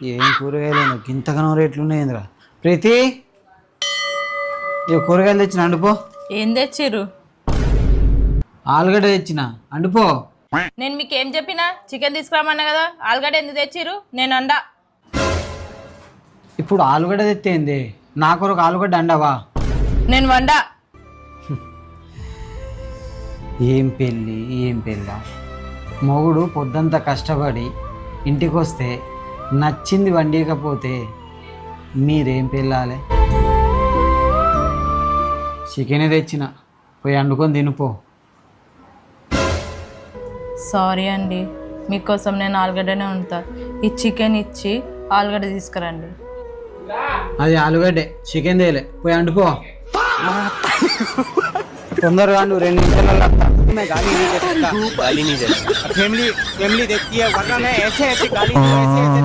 ఏం కూరగాయలు ఇంతగానో రేట్లు ఉన్నాయిందిరా. ప్రీతి ఇక కూరగాయలు తెచ్చిన అండుపో. ఏం తెచ్చిర్రు? ఆలుగడ్డ తెచ్చిన అండుపో. నేను మీకు ఏం చెప్పినా? చికెన్ తీసుకురామన్నా కదా, ఆలుగడ్డ ఎందుకు తెచ్చిర్రు? నేను అండా. ఇప్పుడు ఆలుగడ్డ తెత్తేంది? నా కొరకు ఆలుగడ్డ అండవా? నేను వండా. ఏం పెళ్ళి ఏం పెళ్ళ. మొగుడు పొద్దంతా కష్టపడి ఇంటికి వస్తే నచ్చింది వండియకపోతే మీరేం పెళ్ళాలి? చికెనే తెచ్చిన, పోయి వండుకొని తినిపో. సారీ అండి, మీకోసం నేను ఆలుగడ్డనే ఉంటా. ఈ చికెన్ ఇచ్చి ఆలుగడ్డ తీసుకురండి. అది ఆలుగడ్డే, చికెన్ తేలే, పోయి వండుకో. తొందరగా 2 నిమిషాలలో मैं गाली नहीं दे सकता, गाली नहीं दे सकता। फैमिली फैमिली देखती है, वरना मैं ऐसे ऐसे गाली ऐसे ऐसे